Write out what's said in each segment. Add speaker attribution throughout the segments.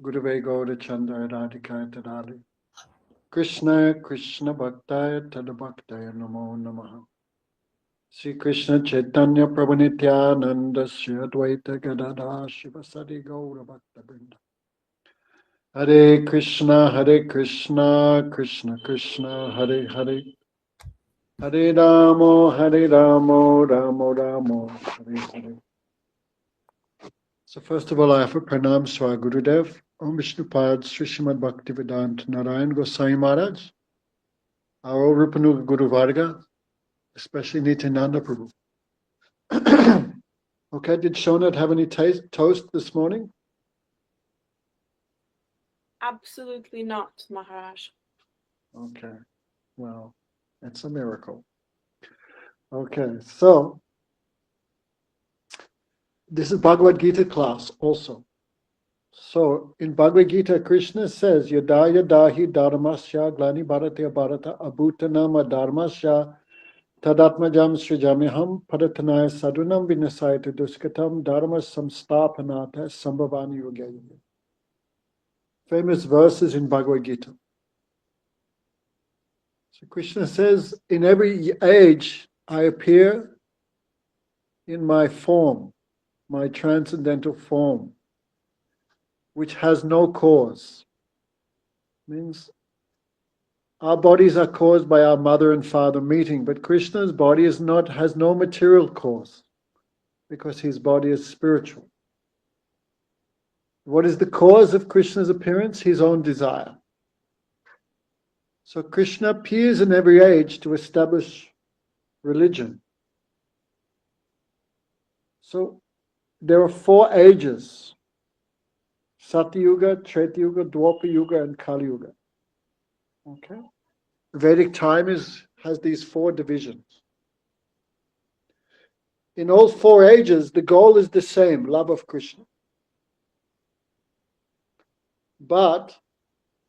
Speaker 1: Gurave Gaura Chandra Radhikaya Tadali. Krishna Krishna Bhaktaya Tadabhaktaya Namo Namaha. Sri Krishna Chaitanya Prabhu Nityananda Sri Advaita Gadadha Shivasadi Gaura Bhakta Vrinda. Hare Krishna Krishna Krishna Hare Hare. Hare Ramo, Ramo Ramo, Hare Hare. So first of all, I offer pranams to our Gurudev, Om Vishnupad Sri Srimad Bhaktivedanta Narayan Gosai Maharaj, our old Rupanuga Guru Varga, especially Nityananda Prabhu. Okay, did Shonat have any toast this morning?
Speaker 2: Absolutely not, Maharaj.
Speaker 1: Okay, well, it's a miracle. Okay, so this is Bhagavad Gita class also. So in Bhagavad Gita, Krishna says, Yada yada hi dharmasya glani bharata bharata abhutanam dharmasya tadatmajam srijamiham paratanaya sadunam vinasayata duskatam dharma samstapanata sambhavani yogaya. Famous verses in Bhagavad Gita. So Krishna says, in every age I appear in my form, my transcendental form, which has no cause. Means our bodies are caused by our mother and father meeting, but Krishna's body has no material cause, because his body is spiritual. What is the cause of Krishna's appearance? His own desire. So Krishna appears in every age to establish religion. So there are 4 ages: Satyuga, Treta Yuga, Dwapara Yuga, and Kali Yuga. Okay. Vedic time has these 4 divisions. In all 4 ages, the goal is the same: love of Krishna. But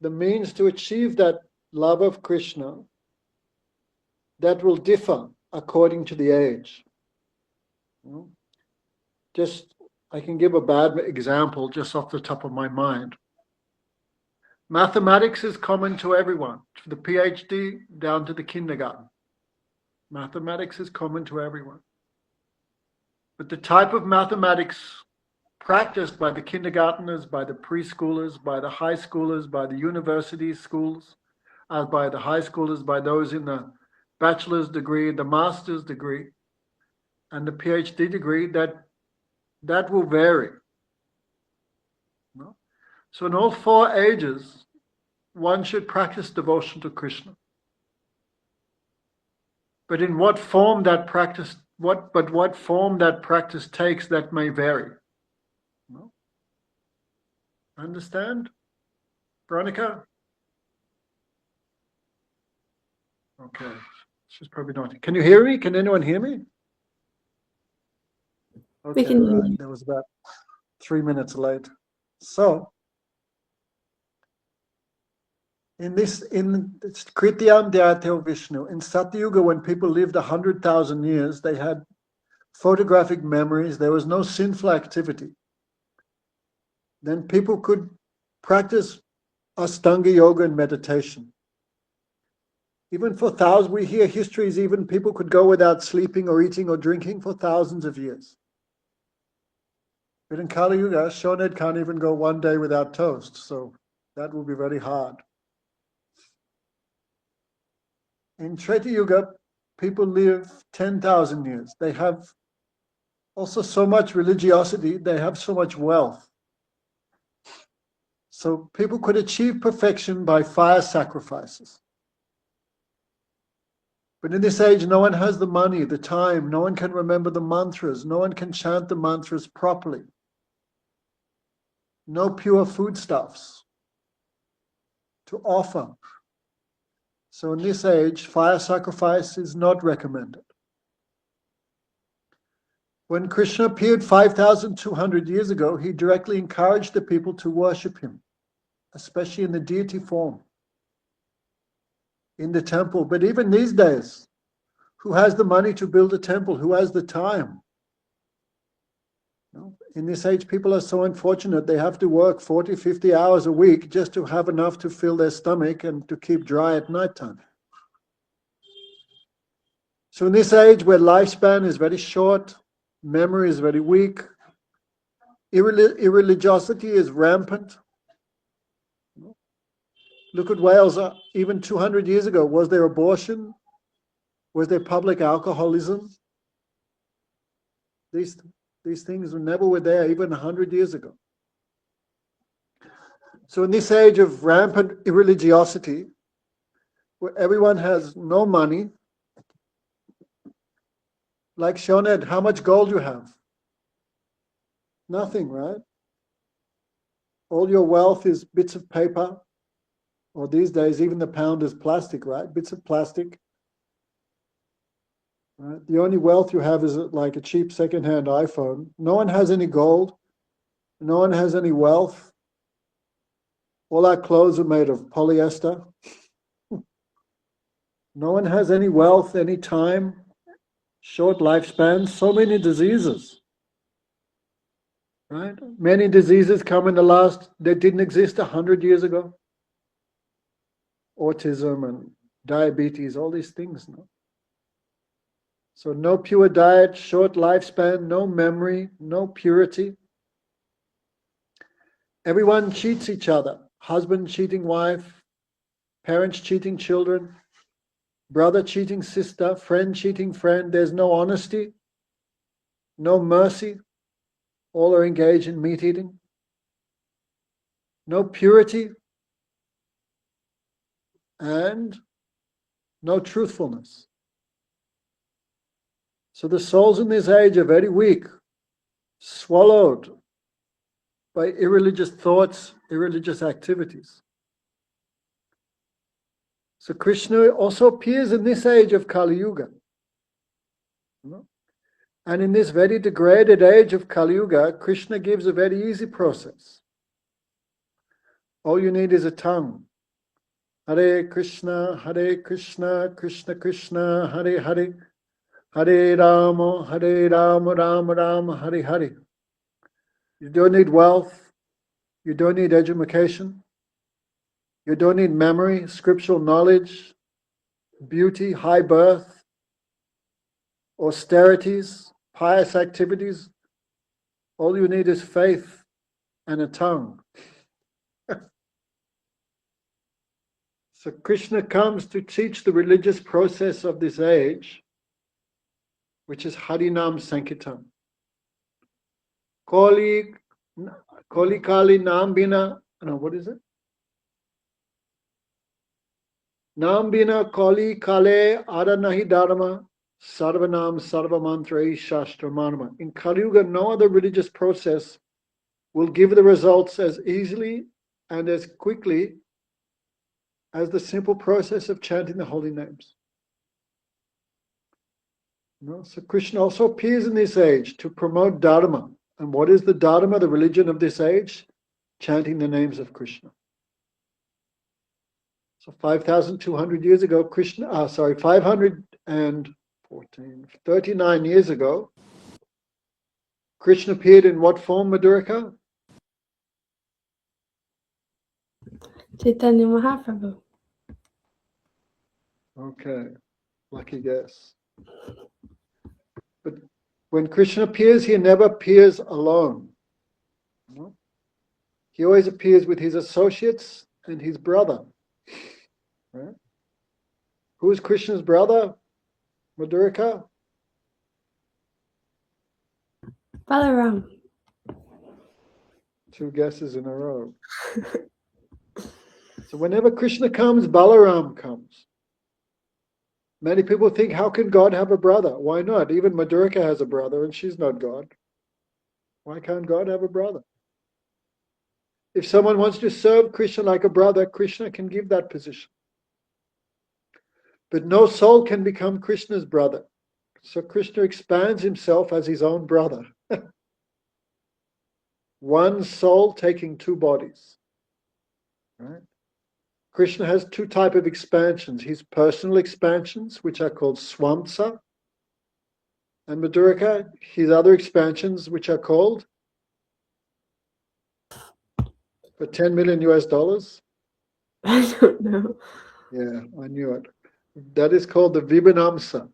Speaker 1: the means to achieve that love of Krishna, that will differ according to the age. Just, I can give a bad example just off the top of my mind. Mathematics is common to everyone, from the PhD down to the kindergarten. Mathematics is common to everyone. But the type of mathematics practiced by the kindergarteners, by the preschoolers, by the high schoolers, by the university schools, by the high schoolers, by those in the bachelor's degree, the master's degree, and the PhD degree, that will vary. So in all 4 ages, one should practice devotion to Krishna. But in what form that practice, what form that practice takes, that may vary. Understand, Veronica? Okay, she's probably not. Can you hear me? Can anyone hear me? Okay,
Speaker 2: We can hear
Speaker 1: right.
Speaker 2: you.
Speaker 1: That was about 3 minutes late. So, in Krityam Dhyatyo Vishnu, in Satyuga, when people lived 100,000 years, they had photographic memories. There was no sinful activity. Then people could practice Ashtanga yoga and meditation. Even for thousands, we hear histories, even people could go without sleeping or eating or drinking for thousands of years. But in Kali Yuga, Shoned can't even go one day without toast, so that will be very hard. In Treta Yuga, people live 10,000 years. They have also so much religiosity, they have so much wealth. So people could achieve perfection by fire sacrifices. But in this age, no one has the money, the time, no one can remember the mantras, no one can chant the mantras properly. No pure foodstuffs to offer. So in this age, fire sacrifice is not recommended. When Krishna appeared 5,200 years ago, he directly encouraged the people to worship him, especially in the deity form, in the temple. But even these days, who has the money to build a temple? Who has the time? In this age, people are so unfortunate. They have to work 40, 50 hours a week just to have enough to fill their stomach and to keep dry at night time. So in this age where lifespan is very short, memory is very weak, irreligiosity is rampant. Look at Wales, even 200 years ago. Was there abortion? Was there public alcoholism? These things never were there even 100 years ago. So in this age of rampant irreligiosity, where everyone has no money, like Shoned, how much gold you have? Nothing, right? All your wealth is bits of paper, or these days even the pound is plastic, right? Bits of plastic. Right? The only wealth you have is like a cheap second-hand iPhone. No one has any gold. No one has any wealth. All our clothes are made of polyester. No one has any wealth, any time, short lifespans, so many diseases. Right? Many diseases come in that didn't exist 100 years ago. Autism and diabetes, all these things. No? So no pure diet, short lifespan, no memory, no purity. Everyone cheats each other. Husband cheating wife, parents cheating children, brother cheating sister, friend cheating friend. There's no honesty, no mercy. All are engaged in meat eating. No purity and no truthfulness. So the souls in this age are very weak, swallowed by irreligious thoughts, irreligious activities. So Krishna also appears in this age of Kali Yuga. And in this very degraded age of Kali Yuga, Krishna gives a very easy process. All you need is a tongue. Hare Krishna, Krishna Krishna, Hare Hare, Hare Rama, Rama Rama, Hare Hare. You don't need wealth. You don't need education. You don't need memory, scriptural knowledge, beauty, high birth, austerities, pious activities. All you need is faith and a tongue. So Krishna comes to teach the religious process of this age, which is Harinam Sankirtan. Kali Nam Bina, no, what is it? Nam Bina Kali Kale Adanahi Dharma Sarvanam Sarvamantra Shastra Manama. In Kali Yuga, no other religious process will give the results as easily and as quickly as the simple process of chanting the holy names. So Krishna also appears in this age to promote Dharma. And what is the Dharma, the religion of this age? Chanting the names of Krishna. So 5,200 years ago, 39 years ago, Krishna appeared in what form, Madhurika?
Speaker 3: Chaitanya Mahaprabhu.
Speaker 1: Okay, lucky guess. But when Krishna appears, he never appears alone. He always appears with his associates and his brother. Right? Who is Krishna's brother, Madhurika?
Speaker 3: Balaram.
Speaker 1: 2 guesses in a row. So whenever Krishna comes, Balaram comes. Many people think, how can God have a brother? Why not? Even Madhurika has a brother and she's not God. Why can't God have a brother? If someone wants to serve Krishna like a brother, Krishna can give that position. But no soul can become Krishna's brother. So Krishna expands himself as his own brother. One soul taking 2 bodies. Right? Krishna has 2 types of expansions. His personal expansions, which are called Swamsa, and Madhurika, his other expansions, which are called For 10 million US dollars?
Speaker 3: I don't know.
Speaker 1: Yeah, I knew it. That is called the Vibhanamsa.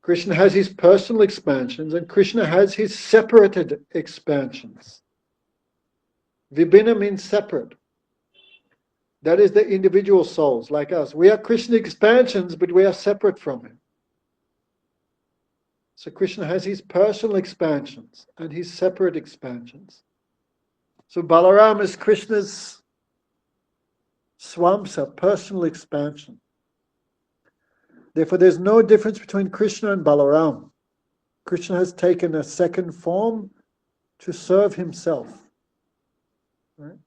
Speaker 1: Krishna has his personal expansions and Krishna has his separated expansions. Vibhina means separate. That is the individual souls like us. We are Krishna expansions, but we are separate from him. So Krishna has his personal expansions and his separate expansions. So Balaram is Krishna's swamsa, personal expansion. Therefore, there's no difference between Krishna and Balaram. Krishna has taken a second form to serve himself. Right?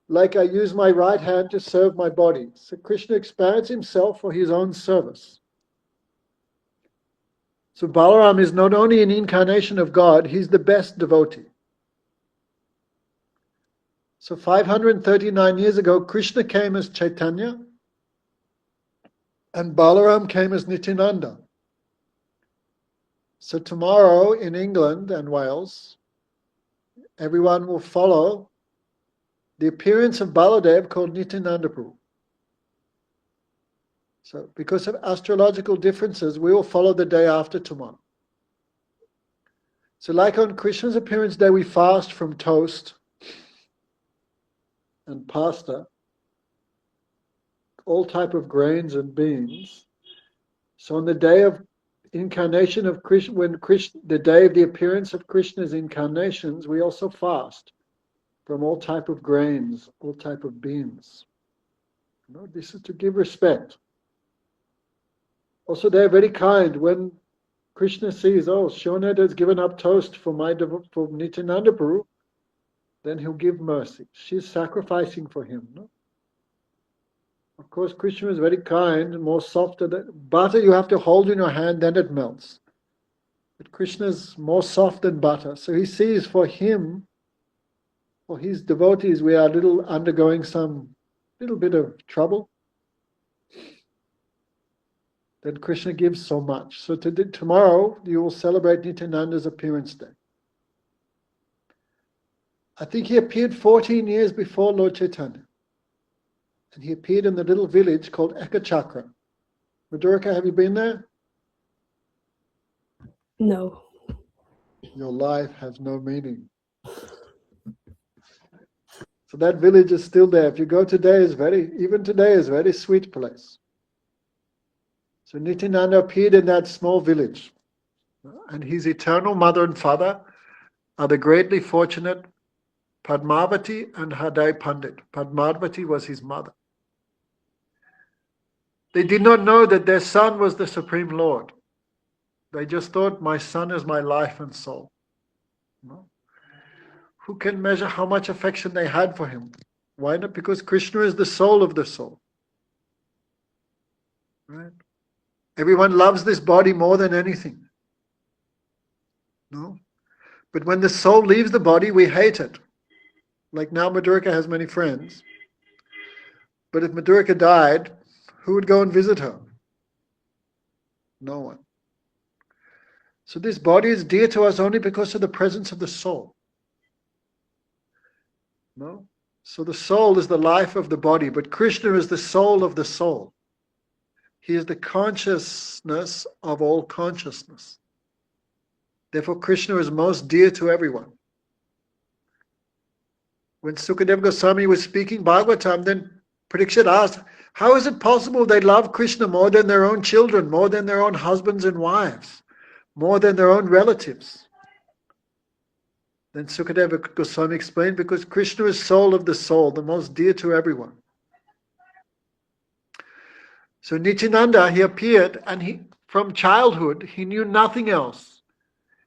Speaker 1: Like I use my right hand to serve my body. So Krishna expands himself for his own service. So Balaram is not only an incarnation of God, he's the best devotee. So 539 years ago, Krishna came as Chaitanya and Balaram came as Nityananda. So tomorrow in England and Wales, everyone will follow the appearance of Baladev called Nityananda Prabhu. So because of astrological differences, we will follow the day after tomorrow. So like on Krishna's appearance day, we fast from toast and pasta, all type of grains and beans. So on the day of incarnation of Krishna, the day of the appearance of Krishna's incarnations, we also fast from all type of grains, all type of beans. This is to give respect. Also, they're very kind. When Krishna sees, oh, Shonad has given up toast for Nityananda Prabhu, then he'll give mercy. She's sacrificing for him. No? Of course, Krishna is very kind and more softer. Butter you have to hold in your hand, then it melts. But Krishna is more soft than butter. So he sees for him, for his devotees, we are undergoing some little bit of trouble. Then Krishna gives so much. So tomorrow you will celebrate Nityananda's appearance day. I think he appeared 14 years before Lord Chaitanya. And he appeared in the little village called Ekachakra. Madhurika, have you been there?
Speaker 3: No.
Speaker 1: Your life has no meaning. So that village is still there. If you go today, even today is a very sweet place. So Nityananda appeared in that small village. And his eternal mother and father are the greatly fortunate Padmavati and Hadai Pandit. Padmavati was his mother. They did not know that their son was the Supreme Lord. They just thought, my son is my life and soul. No? Who can measure how much affection they had for him? Why not? Because Krishna is the soul of the soul. Right? Everyone loves this body more than anything. No? But when the soul leaves the body, we hate it. Like now Madhurika has many friends. But if Madhurika died, who would go and visit her? No one. So this body is dear to us only because of the presence of the soul. No? So the soul is the life of the body, but Krishna is the soul of the soul. He is the consciousness of all consciousness. Therefore, Krishna is most dear to everyone. When Sukadeva Goswami was speaking Bhagavatam, then Parikshit asked, how is it possible they love Krishna more than their own children, more than their own husbands and wives, more than their own relatives? Then Sukadeva Goswami explained, because Krishna is soul of the soul, the most dear to everyone. So Nityananda, he appeared, and from childhood, he knew nothing else.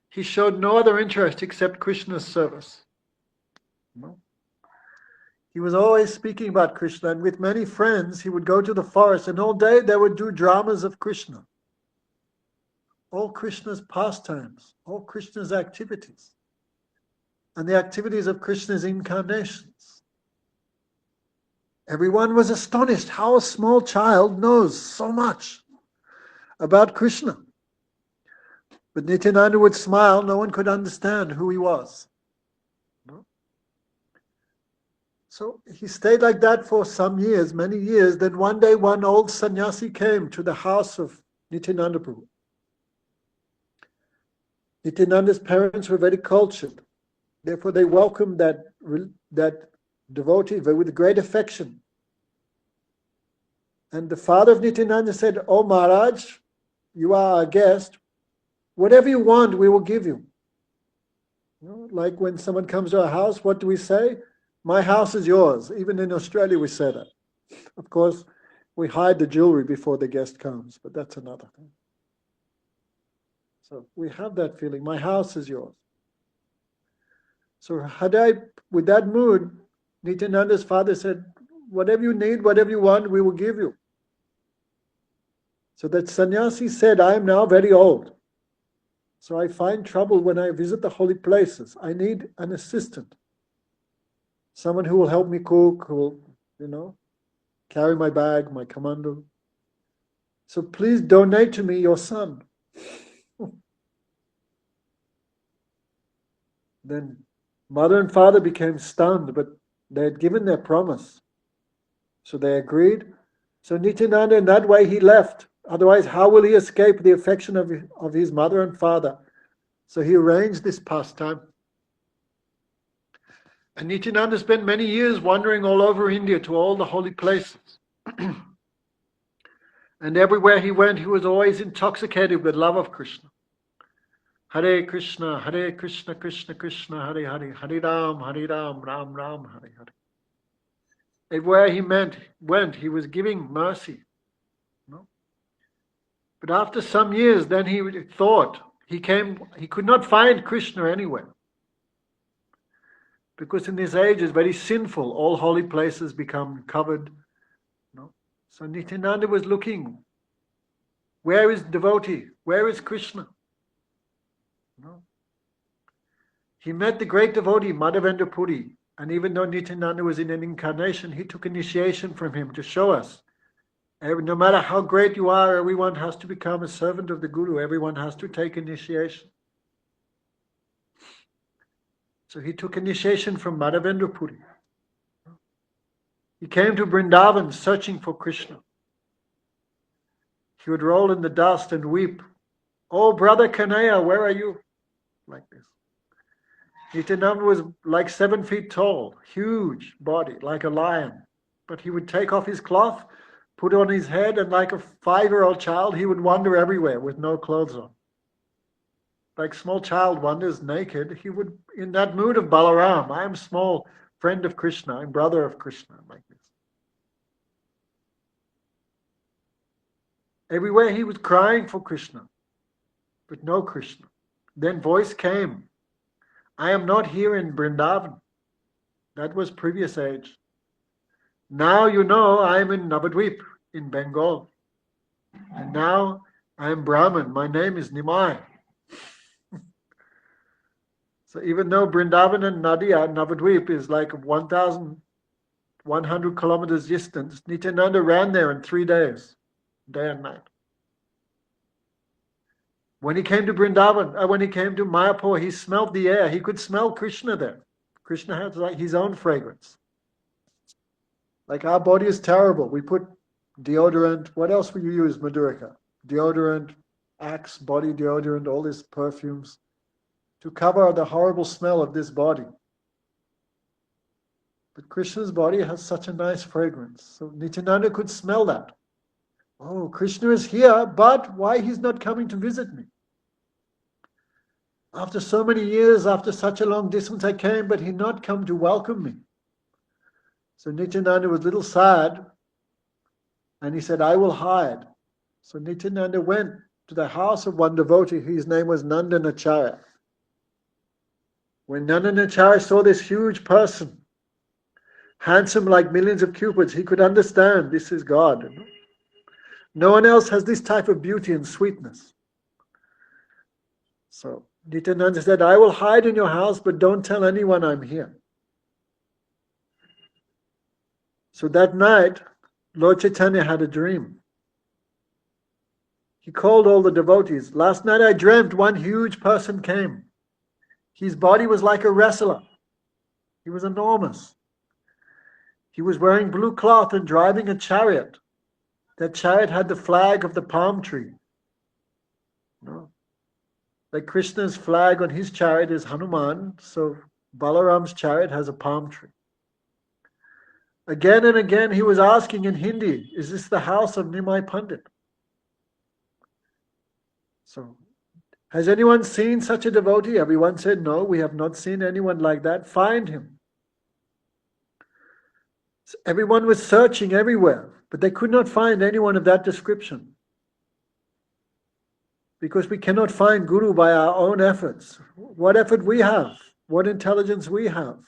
Speaker 1: He showed no other interest except Krishna's service. No? He was always speaking about Krishna, and with many friends, he would go to the forest, and all day they would do dramas of Krishna. All Krishna's pastimes, all Krishna's activities, and the activities of Krishna's incarnations. Everyone was astonished how a small child knows so much about Krishna. But Nityananda would smile, no one could understand who he was. So he stayed like that for some years, many years. Then one day, one old sannyasi came to the house of Nityananda Prabhu. Nityananda's parents were very cultured. Therefore, they welcomed that devotee with great affection. And the father of Nityananda said, "Oh Maharaj, you are our guest. Whatever you want, we will give you." You know, like when someone comes to our house, what do we say? "My house is yours." Even in Australia, we say that. Of course, we hide the jewelry before the guest comes, but that's another thing. So we have that feeling, my house is yours. So with that mood, Nityananda's father said, "Whatever you need, whatever you want, we will give you." So that sannyasi said, "I am now very old. So I find trouble when I visit the holy places. I need an assistant. Someone who will help me cook, who will, carry my bag, my commando. So please donate to me your son." Then mother and father became stunned, but they had given their promise. So they agreed. So Nityananda, in that way, he left. Otherwise, how will he escape the affection of his mother and father? So he arranged this pastime. And Nityananda spent many years wandering all over India to all the holy places. And everywhere he went, he was always intoxicated with love of Krishna. Hare Krishna, Krishna Krishna, Hare Hare, Hare Ram, Ram Ram, Hare Hare. Everywhere he went, he was giving mercy. But after some years, then he thought, he could not find Krishna anywhere. Because in this age it's very sinful, all holy places become covered. So Nityananda was looking, where is devotee? Where is Krishna? He met the great devotee, Madhavendra Puri, and even though Nityananda was in an incarnation, he took initiation from him to show us, no matter how great you are, everyone has to become a servant of the Guru, everyone has to take initiation. So he took initiation from Madhavendra Puri. He came to Vrindavan searching for Krishna. He would roll in the dust and weep, "Oh, brother Kanaya, where are you?" Like this. Nityananda was like 7 feet tall, huge body, like a lion. But he would take off his cloth, put it on his head, and like a 5-year-old child, he would wander everywhere with no clothes on. Like small child wanders naked, he would, in that mood of Balaram, I am small friend of Krishna, I'm brother of Krishna, like this. Everywhere he was crying for Krishna, but no Krishna. Then voice came, I am not here in Vrindavan. That was previous age. Now you know I am in Navadvip, in Bengal. And now I am Brahman. My name is Nimai. So even though Vrindavan and Nadia, Navadvip, is like 1,100 kilometers distance, Nityananda ran there in 3 days, day and night. When he came to Vrindavan, when he came to Mayapur, he smelled the air. He could smell Krishna there. Krishna has like his own fragrance. Like our body is terrible. We put deodorant. What else will you use, Madhurika? Deodorant, Axe, body deodorant, all these perfumes to cover the horrible smell of this body. But Krishna's body has such a nice fragrance. So Nityananda could smell that. Oh, Krishna is here, but why he's not coming to visit me? After so many years, after such a long distance I came, but he not come to welcome me. So Nityananda was a little sad, and he said, I will hide. So Nityananda went to the house of one devotee, whose name was Nandanacharya. When Nandanacharya saw this huge person, handsome like millions of cupids, he could understand this is God. No one else has this type of beauty and sweetness. So Nityananda said, I will hide in your house, but don't tell anyone I'm here. So that night, Lord Chaitanya had a dream. He called all the devotees. Last night I dreamt one huge person came. His body was like a wrestler. He was enormous. He was wearing blue cloth and driving a chariot. That chariot had the flag of the palm tree. No. Like Krishna's flag on his chariot is Hanuman, so Balaram's chariot has a palm tree. Again and again he was asking in Hindi, is this the house of Nimai Pandit? So, has anyone seen such a devotee? Everyone said, no, we have not seen anyone like that. Find him. So everyone was searching everywhere, but they could not find anyone of that description. Because we cannot find Guru by our own efforts. What effort we have, what intelligence we have,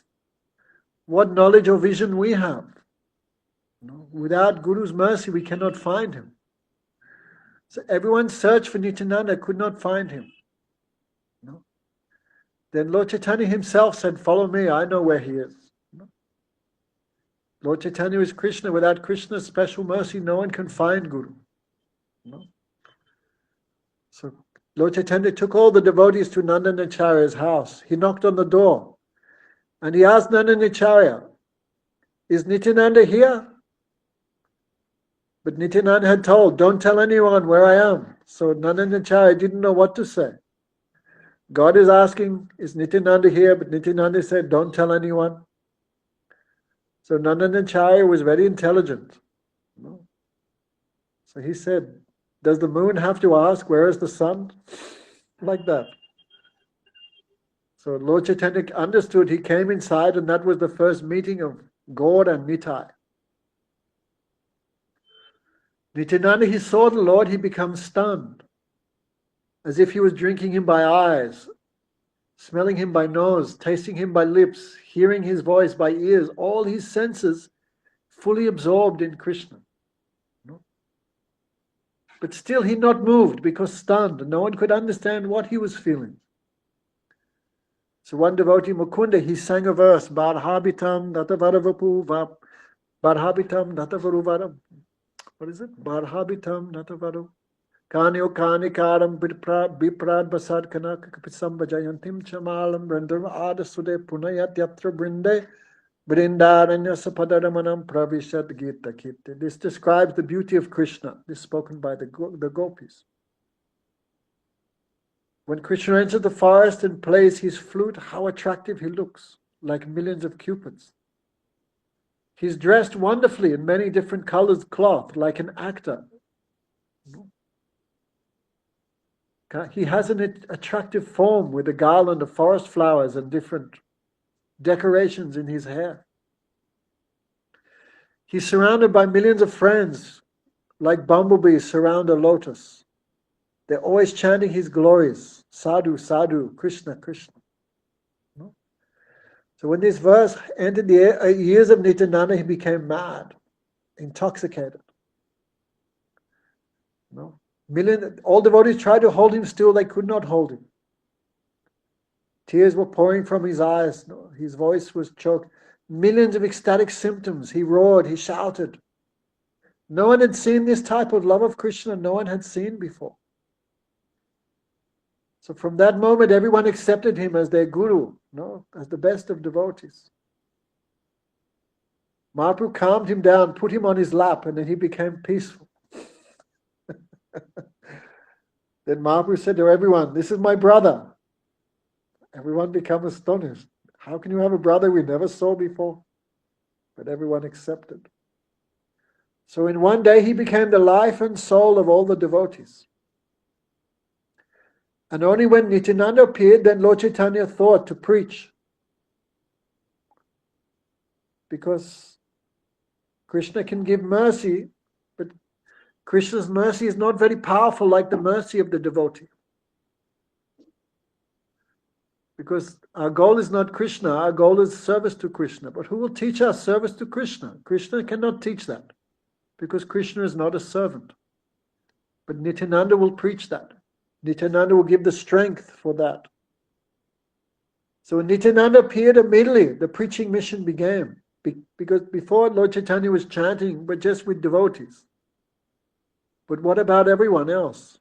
Speaker 1: what knowledge or vision we have. No, without Guru's mercy, we cannot find him. So everyone searched for Nityananda, could not find him. No. Then Lord Chaitanya himself said, follow me, I know where he is. No. Lord Chaitanya is Krishna. Without Krishna's special mercy, no one can find Guru. No. So Lord Chaitanya took all the devotees to Nandanacharya's house. He knocked on the door and he asked Nandanacharya, is Nityananda here? But Nityananda had told, don't tell anyone where I am. So Nandanacharya didn't know what to say. God is asking, is Nityananda here? But Nityananda said, don't tell anyone. So Nandanacharya was very intelligent. So he said, does the moon have to ask, where is the sun? Like that. So Lord Chaitanya understood, he came inside and that was the first meeting of God and Nitai. Nityananda, he saw the Lord, he becomes stunned, as if he was drinking him by eyes, smelling him by nose, tasting him by lips, hearing his voice by ears, all his senses fully absorbed in Krishna. No? But still he not moved because stunned, and no one could understand what he was feeling. So one devotee, Mukunda, he sang a verse, Barhabitam Natavaravappu Barhabitam Natavaruvaram. What is it? Barhabitam Natavaru. Kanyo Kanikaram Biprad Basad Kanakapisam Vajayantim Chamalam Brandam Adasude Punayat Yatra Brinde Brindaranya Sapadaramanam Pravishad Gita Kirti. This describes the beauty of Krishna. This is spoken by the gopis. When Krishna enters the forest and plays his flute, how attractive he looks, like millions of cupids. He's dressed wonderfully in many different colors cloth, like an actor. He has an attractive form with a garland of forest flowers and different decorations in his hair. He's surrounded by millions of friends, like bumblebees surround a lotus. They're always chanting his glories. Sadhu, Sadhu, Krishna, Krishna. So when this verse entered the ears of Nityananda, he became mad, intoxicated. All devotees tried to hold him still, they could not hold him. Tears were pouring from his eyes. His voice was choked. Millions of ecstatic symptoms. He roared, he shouted. No one had seen this type of love of Krishna, no one had seen before. So from that moment, everyone accepted him as their guru, as the best of devotees. Mahaprabhu calmed him down, put him on his lap, and then he became peaceful. Then Mahaprabhu said to everyone, this is my brother. Everyone became astonished. How can you have a brother we never saw before? But everyone accepted. So in one day, he became the life and soul of all the devotees. And only when Nityananda appeared, then Lord Chaitanya thought to preach. Because Krishna can give mercy, but Krishna's mercy is not very powerful like the mercy of the devotee. Because our goal is not Krishna, our goal is service to Krishna. But who will teach us service to Krishna? Krishna cannot teach that, because Krishna is not a servant. But Nityananda will preach that. Nityananda will give the strength for that. So when Nityananda appeared, immediately the preaching mission began. Because before Lord Chaitanya was chanting, but just with devotees. But what about everyone else?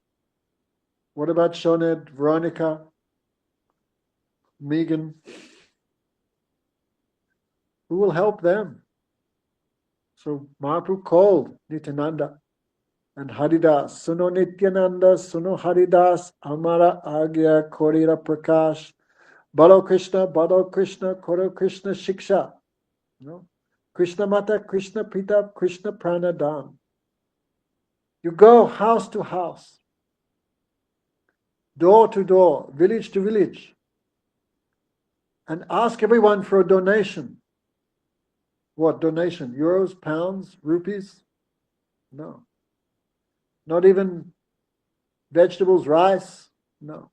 Speaker 1: What about Shoned, Veronica, Megan? Who will help them? So Mahaprabhu called Nityananda and Haridas, Suno Nityananda, Suno Haridas, Amara Agya Korira Prakash, Balo Krishna, Koro Krishna Shiksha. No? Krishna Mata, Krishna Pita, Krishna Pranadam. You go house to house, door to door, village to village, and ask everyone for a donation. What donation? Euros, pounds, rupees? No. Not even vegetables, rice? No.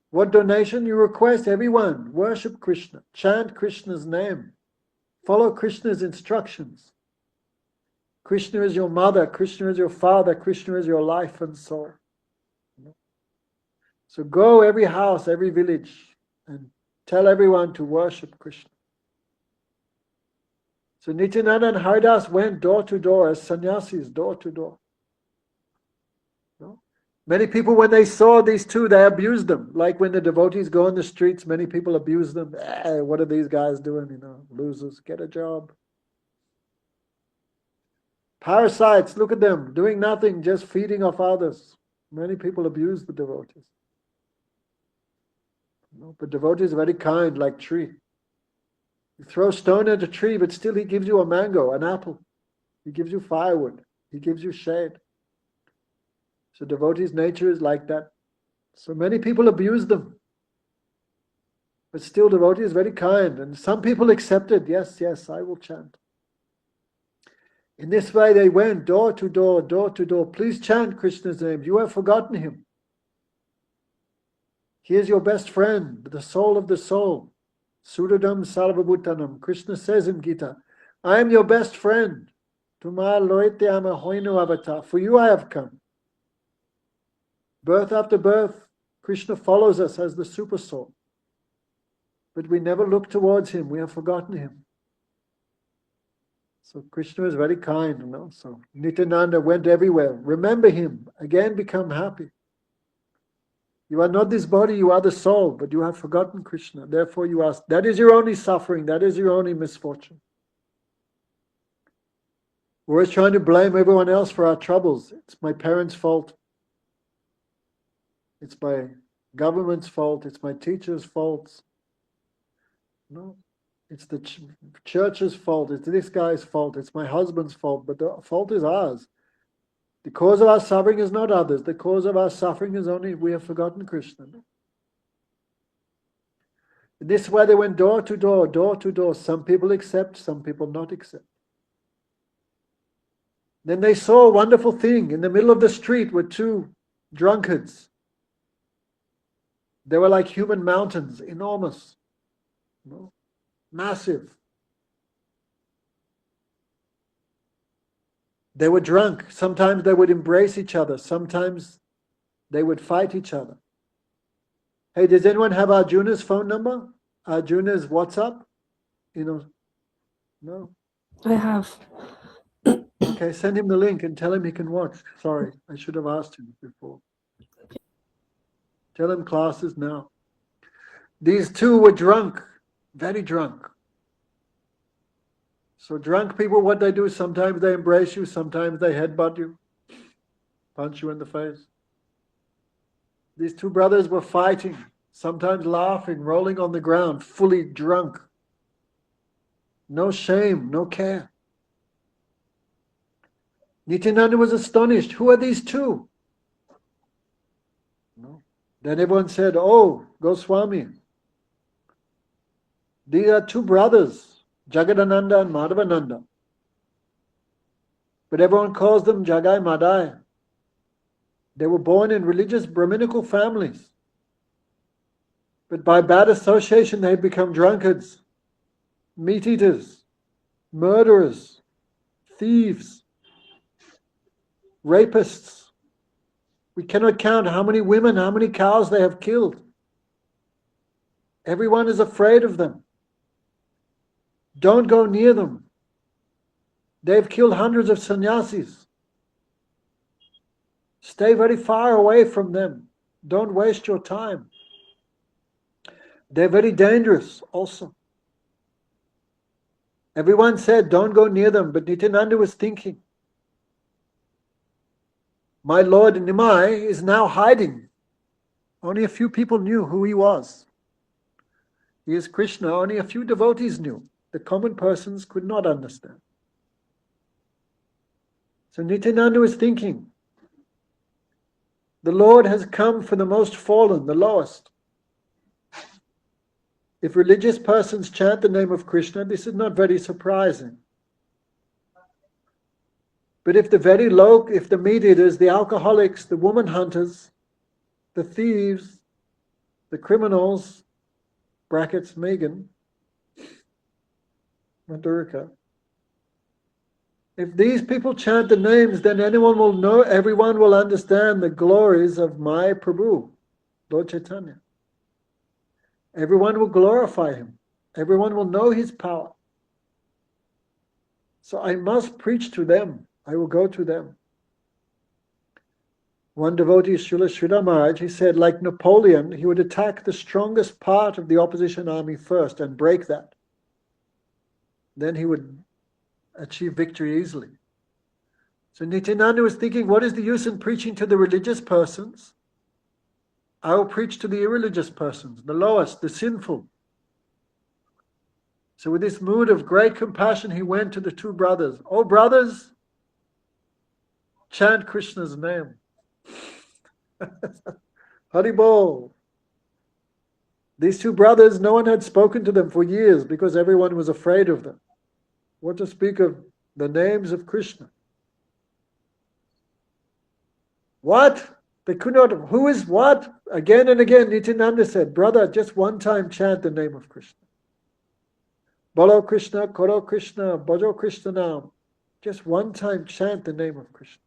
Speaker 1: What donation? You request everyone worship Krishna, chant Krishna's name, follow Krishna's instructions. Krishna is your mother, Krishna is your father, Krishna is your life and soul. So go every house, every village, and tell everyone to worship Krishna. So Nityananda and Haridas went door to door as sannyasis, door to door. No? Many people, when they saw these two, they abused them. Like when the devotees go on the streets, many people abuse them. What are these guys doing? Losers, get a job. Parasites, look at them, doing nothing, just feeding off others. Many people abuse the devotees. But devotee is very kind, like tree. You throw a stone at a tree, but still he gives you a mango, an apple. He gives you firewood. He gives you shade. So devotee's nature is like that. So many people abuse them. But still devotee is very kind. And some people accepted, yes, I will chant. In this way they went door to door, door to door. Please chant Krishna's name. You have forgotten him. He is your best friend, the soul of the soul. Suradam Sarvabhutanam. Krishna says in Gita, I am your best friend. Tumar loityama hoinu avatar. For you I have come. Birth after birth, Krishna follows us as the super soul. But we never look towards him. We have forgotten him. So Krishna is very kind, So Nityananda went everywhere. Remember him. Again become happy. You are not this body, you are the soul, but you have forgotten Krishna. Therefore you ask, that is your only suffering, that is your only misfortune. We're always trying to blame everyone else for our troubles. It's my parents' fault. It's my government's fault. It's my teacher's fault. No, it's the church's fault. It's this guy's fault. It's my husband's fault. But the fault is ours. The cause of our suffering is not others. The cause of our suffering is only we have forgotten Krishna. In this way they went door to door, door to door. Some people accept, some people not accept. Then they saw a wonderful thing. In the middle of the street were two drunkards. They were like human mountains, enormous, massive. They were drunk. Sometimes they would embrace each other. Sometimes they would fight each other. Hey, does anyone have Arjuna's phone number? Arjuna's WhatsApp? No?
Speaker 3: I have.
Speaker 1: Okay, send him the link and tell him he can watch. Sorry, I should have asked him before. Tell him classes now. These two were drunk, very drunk. So drunk people, what they do, sometimes they embrace you, sometimes they headbutt you, punch you in the face. These two brothers were fighting, sometimes laughing, rolling on the ground, fully drunk. No shame, no care. Nityananda was astonished. Who are these two? No. Then everyone said, oh, Goswami. These are two brothers, Jagadananda and Madhavananda. But everyone calls them Jagai Madai. They were born in religious Brahminical families. But by bad association they had become drunkards, meat eaters, murderers, thieves, rapists. We cannot count how many women, how many cows they have killed. Everyone is afraid of them. Don't go near them. They've killed hundreds of sannyasis. Stay very far away from them. Don't waste your time. They're very dangerous also. Everyone said, don't go near them, but Nityananda was thinking, my Lord Nimai is now hiding. Only a few people knew who he was. He is Krishna, only a few devotees knew. The common persons could not understand. So Nityananda was thinking, the Lord has come for the most fallen, the lowest. If religious persons chant the name of Krishna, this is not very surprising. But if the very low, if the meat eaters, the alcoholics, the woman hunters, the thieves, the criminals, brackets Megan, Madhurika, if these people chant the names, then anyone will know, everyone will understand the glories of my Prabhu, Lord Chaitanya. Everyone will glorify him. Everyone will know his power. So I must preach to them. I will go to them. One devotee, Srila Sridhar Maharaj, he said, like Napoleon, he would attack the strongest part of the opposition army first and break that. Then he would achieve victory easily. So Nityananda was thinking, what is the use in preaching to the religious persons? I will preach to the irreligious persons, the lowest, the sinful. So with this mood of great compassion, he went to the two brothers. Oh, brothers, chant Krishna's name. Haribol. These two brothers, no one had spoken to them for years because everyone was afraid of them. What to speak of the names of Krishna? What? They could not, who is what? Again and again, Nityananda said, brother, just one time chant the name of Krishna. Bolo Krishna, Koro Krishna, Bhajo Krishna Nam. Just one time chant the name of Krishna.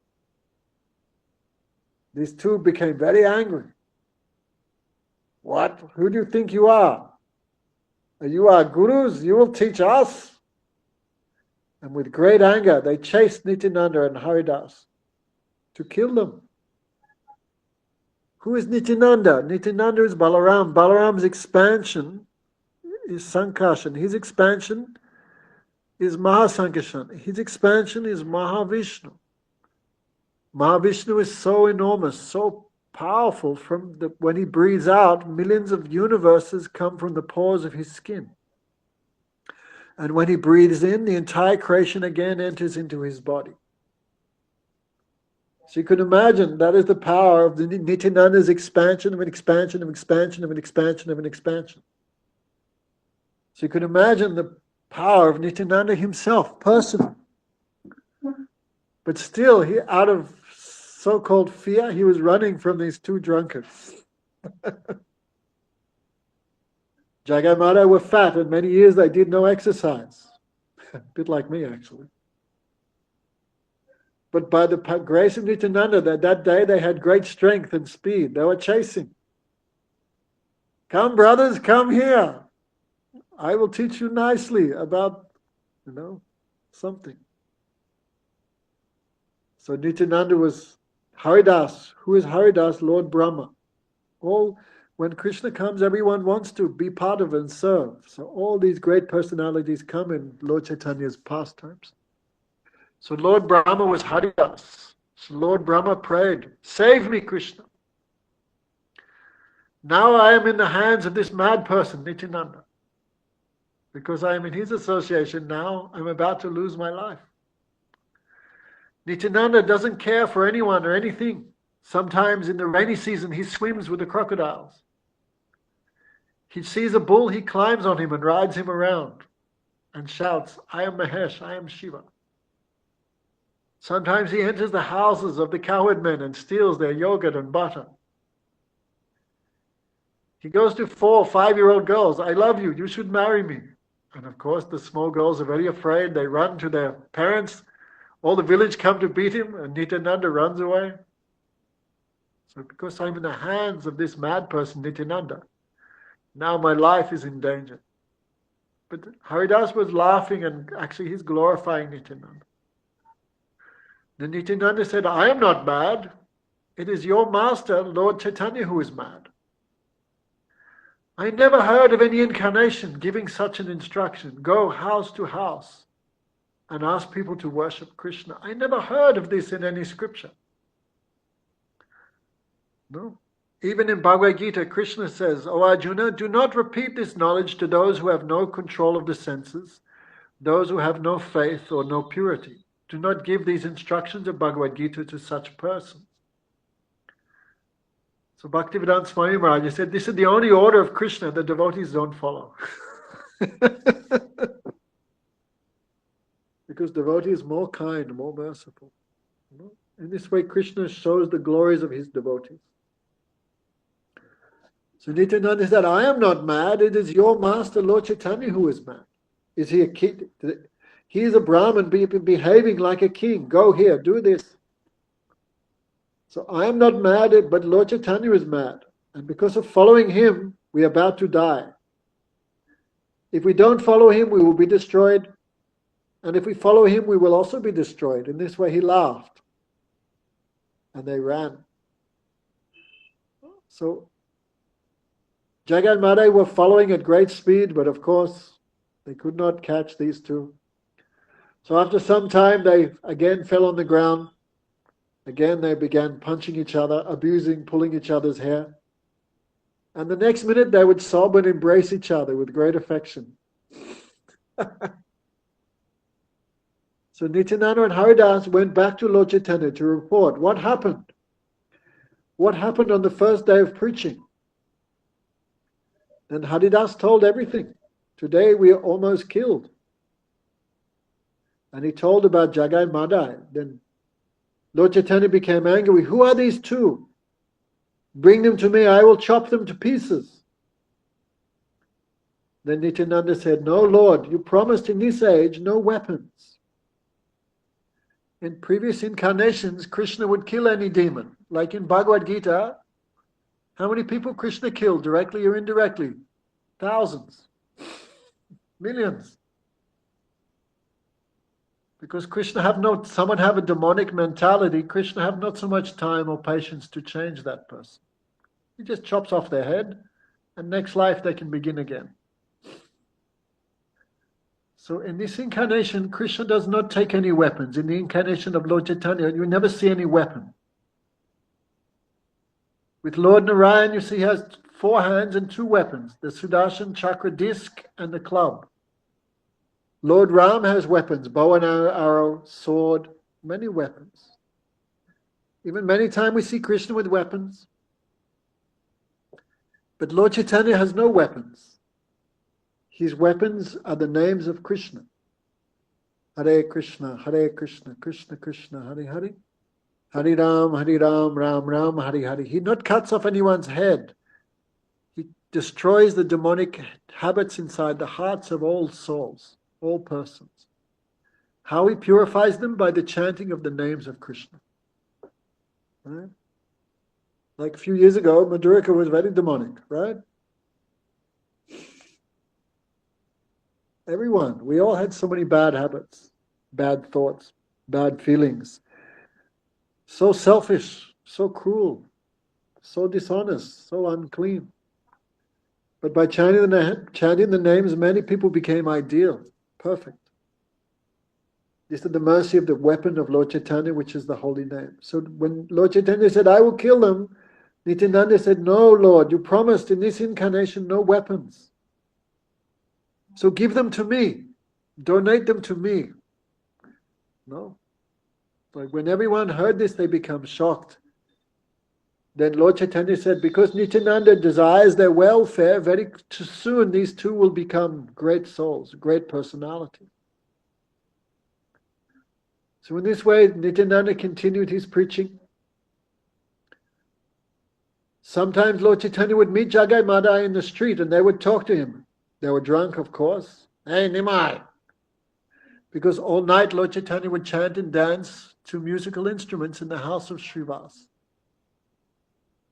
Speaker 1: These two became very angry. What? Who do you think you are? You are gurus? You will teach us? And with great anger, they chased Nityananda and Haridas to kill them. Who is Nityananda? Nityananda is Balaram. Balaram's expansion is Sankarshan. His expansion is Mahasankarshan. His expansion is Mahavishnu. Mahavishnu is so enormous, so powerful. When he breathes out, millions of universes come from the pores of his skin. And when he breathes in, the entire creation again enters into his body. So you can imagine that is the power of the Nityananda's expansion of an expansion of expansion of an expansion of an expansion. So you can imagine the power of Nityananda himself, personally. But still, he, out of so-called fear, he was running from these two drunkards. Jagai and Madhai were fat, and many years they did no exercise. A bit like me, actually. But by the grace of Nityananda, that day they had great strength and speed. They were chasing. Come, brothers, come here. I will teach you nicely about, something. So Nityananda was Haridas. Who is Haridas? Lord Brahma. When Krishna comes, everyone wants to be part of and serve. So all these great personalities come in Lord Chaitanya's pastimes. So Lord Brahma was Haridas. So Lord Brahma prayed, save me, Krishna. Now I am in the hands of this mad person, Nityananda. Because I am in his association now, I'm about to lose my life. Nityananda doesn't care for anyone or anything. Sometimes in the rainy season, he swims with the crocodiles. He sees a bull, he climbs on him and rides him around and shouts, I am Mahesh, I am Shiva. Sometimes he enters the houses of the cowherd men and steals their yogurt and butter. He goes to 4 or 5-year-old girls, I love you, you should marry me. And of course, the small girls are very afraid. They run to their parents. All the village come to beat him, and Nityananda runs away. So because I'm in the hands of this mad person, Nityananda, now my life is in danger. But Haridas was laughing, and actually he's glorifying Nityananda. Then Nityananda said, I am not mad. It is your master, Lord Chaitanya, who is mad. I never heard of any incarnation giving such an instruction. Go house to house and ask people to worship Krishna. I never heard of this in any scripture. No. Even in Bhagavad Gita, Krishna says, O Arjuna, do not repeat this knowledge to those who have no control of the senses, those who have no faith or no purity. Do not give these instructions of Bhagavad Gita to such persons. So Bhaktivedanta Swami Maharaj said, this is the only order of Krishna the devotees don't follow. Because devotee is more kind, more merciful. In this way, Krishna shows the glories of his devotees. So Nityananda said, I am not mad, it is your master Lord Chaitanya who is mad. Is he a king? He is a Brahmin behaving like a king. Go here, do this. So I am not mad, but Lord Chaitanya is mad. And because of following him, we are about to die. If we don't follow him, we will be destroyed. And if we follow him, we will also be destroyed. In this way, he laughed. And they ran. So Jagat and Madai were following at great speed, but of course, they could not catch these two. So after some time, they again fell on the ground. Again, they began punching each other, abusing, pulling each other's hair. And the next minute, they would sob and embrace each other with great affection. So Nityananda and Haridas went back to Lord Chaitanya to report what happened. What happened on the first day of preaching? And Haridas told everything. Today we are almost killed. And he told about Jagai and Madai. Then Lord Chaitanya became angry. Who are these two? Bring them to me, I will chop them to pieces. Then Nityananda said, no, Lord, you promised in this age no weapons. In previous incarnations, Krishna would kill any demon. Like in Bhagavad Gita, how many people Krishna killed, directly or indirectly? Thousands. Millions. Because someone have a demonic mentality, Krishna have not so much time or patience to change that person. He just chops off their head, and next life they can begin again. So in this incarnation, Krishna does not take any weapons. In the incarnation of Lord Chaitanya, you never see any weapon. With Lord Narayan, you see he has 4 hands and 2 weapons, the Sudarshan Chakra disc and the club. Lord Ram has weapons, bow and arrow, sword, many weapons. Even many times we see Krishna with weapons. But Lord Chaitanya has no weapons. His weapons are the names of Krishna. Hare Krishna, Krishna Krishna, Hare Hare. Hare Ram, Ram Ram, Hare Hare. He not cuts off anyone's head. He destroys the demonic habits inside the hearts of all souls, all persons. How he purifies them? By the chanting of the names of Krishna. Right? Like a few years ago, Madhurika was very demonic, right? Everyone, we all had so many bad habits, bad thoughts, bad feelings. So selfish, so cruel, so dishonest, so unclean. But by chanting the names, many people became ideal, perfect. This is the mercy of the weapon of Lord Chaitanya, which is the holy name. So when Lord Chaitanya said, I will kill them, Nityananda said, no, Lord, you promised in this incarnation no weapons. So give them to me. Donate them to me. No. Like when everyone heard this, they become shocked. Then Lord Chaitanya said, because Nityananda desires their welfare, very soon these two will become great souls, great personalities. So in this way, Nityananda continued his preaching. Sometimes Lord Chaitanya would meet Jagai Madai in the street and they would talk to him. They were drunk, of course. Hey, Nimai! Because all night Lord Chaitanya would chant and dance to musical instruments in the house of Srivas.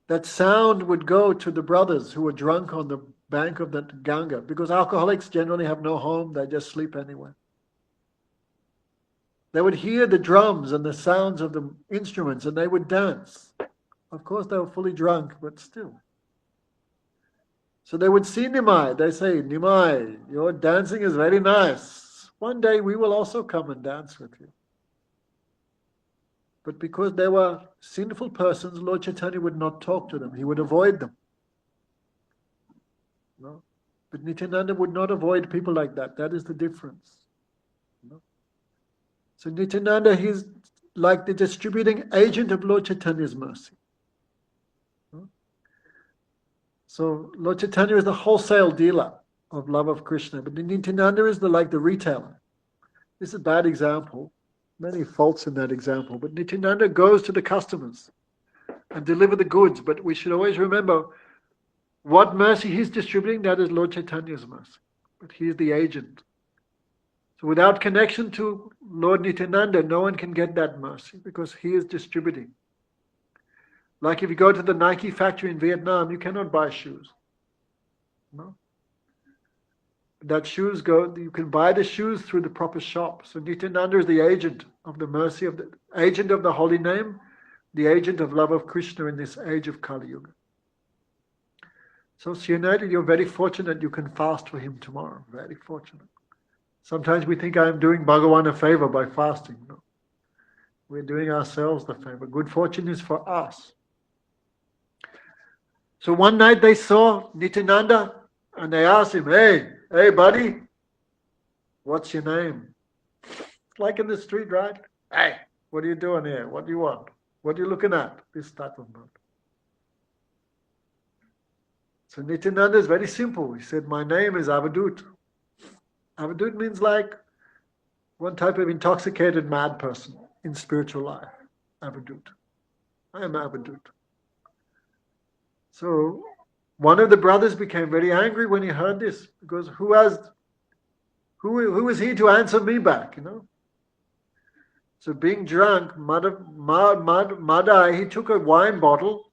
Speaker 1: That sound would go to the brothers who were drunk on the bank of the Ganga, because alcoholics generally have no home, they just sleep anywhere. They would hear the drums and the sounds of the instruments and they would dance. Of course, they were fully drunk, but still. So they would see Nimai. They say, Nimai, your dancing is very nice. One day we will also come and dance with you. But because they were sinful persons, Lord Chaitanya would not talk to them. He would avoid them. No? But Nityananda would not avoid people like that. That is the difference. No? So Nityananda, he's like the distributing agent of Lord Chaitanya's mercy. No? So Lord Chaitanya is the wholesale dealer of love of Krishna, but Nityananda is like the retailer. This is a bad example. Many faults in that example. But Nityananda goes to the customers and deliver the goods. But we should always remember what mercy he's distributing, that is Lord Chaitanya's mercy. But he is the agent. So without connection to Lord Nityananda, no one can get that mercy because he is distributing. Like if you go to the Nike factory in Vietnam, you cannot buy shoes. No? That shoes you can buy the shoes through the proper shop. So Nityananda is the agent of the mercy of the agent of the holy name, the agent of love of Krishna in this age of Kali Yuga. So Srinath, you're very fortunate you can fast for him tomorrow. Very fortunate. Sometimes we think I'm doing Bhagavan a favor by fasting. No. We're doing ourselves the favor. Good fortune is for us. So one night they saw Nityananda and they asked him, Hey buddy, what's your name? It's like in the street, right? Hey, what are you doing here? What do you want? What are you looking at? This type of man. So Nityananda is very simple. He said, my name is Avadut. Avadut means like one type of intoxicated mad person in spiritual life. Avadut. I am Avadut. So one of the brothers became very angry when he heard this, because who is he to answer me back, you know? So being drunk, Madai, he took a wine bottle,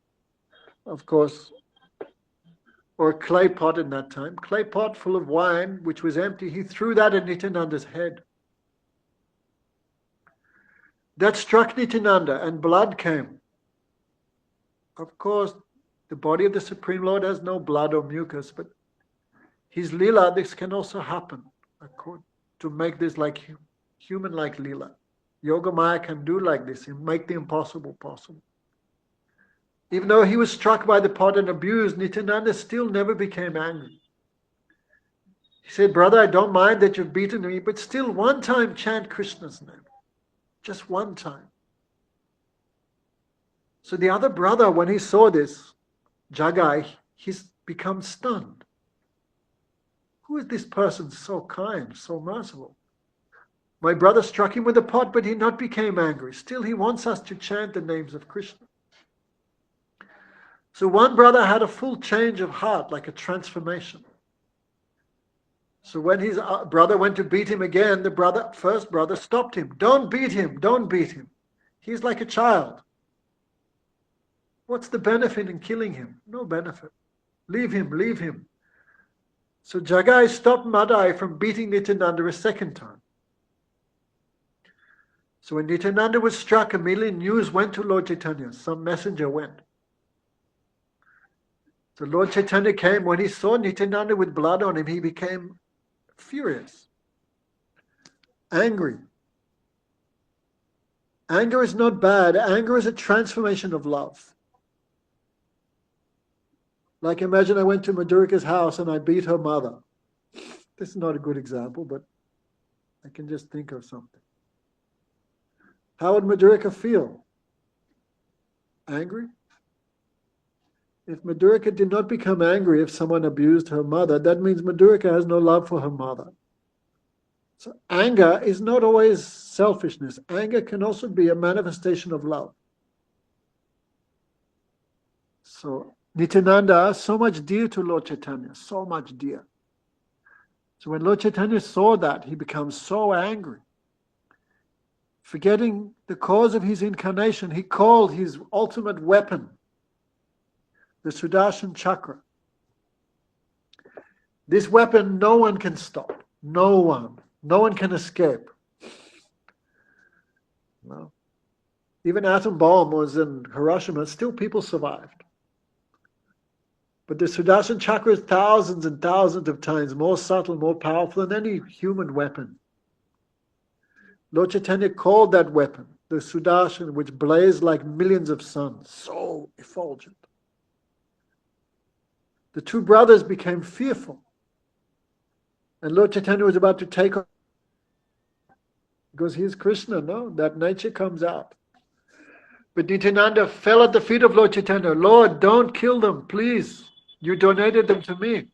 Speaker 1: of course, or a clay pot in that time, clay pot full of wine, which was empty. He threw that at Nityananda's head. That struck Nityananda and blood came. Of course, the body of the Supreme Lord has no blood or mucus, but his lila, this can also happen, to make this like human-like lila. Yogamaya can do like this, and make the impossible possible. Even though he was struck by the pot and abused, Nityananda still never became angry. He said, brother, I don't mind that you've beaten me, but still one time chant Krishna's name. Just one time. So the other brother, when he saw this, Jagai, he's become stunned. Who is this person so kind, so merciful? My brother struck him with a pot, but he not became angry. Still, he wants us to chant the names of Krishna. So one brother had a full change of heart, like a transformation. So when his brother went to beat him again, the first brother stopped him. Don't beat him, don't beat him. He's like a child. What's the benefit in killing him? No benefit. Leave him, leave him. So Jagai stopped Madai from beating Nityananda a second time. So when Nityananda was struck, immediately news went to Lord Chaitanya. Some messenger went. So Lord Chaitanya came. When he saw Nityananda with blood on him, he became furious, angry. Anger is not bad. Anger is a transformation of love. Like imagine I went to Madhurika's house and I beat her mother. This is not a good example, but I can just think of something. How would Madhurika feel? Angry? If Madhurika did not become angry if someone abused her mother, that means Madhurika has no love for her mother. So anger is not always selfishness. Anger can also be a manifestation of love. So Nityananda, so much dear to Lord Chaitanya, so much dear. So when Lord Chaitanya saw that, he becomes so angry. Forgetting the cause of his incarnation, he called his ultimate weapon, the Sudarshan Chakra. This weapon no one can stop. No one. No one can escape. No. Even atom bomb was in Hiroshima, still people survived. But the Sudarshan chakra is thousands and thousands of times more subtle, more powerful than any human weapon. Lord Chaitanya called that weapon the Sudarshan, which blazed like millions of suns, so effulgent. The two brothers became fearful. And Lord Chaitanya was about to take on, because he is Krishna, no? That nature comes out. But Nityananda fell at the feet of Lord Chaitanya. Lord, don't kill them, please. You donated them to me.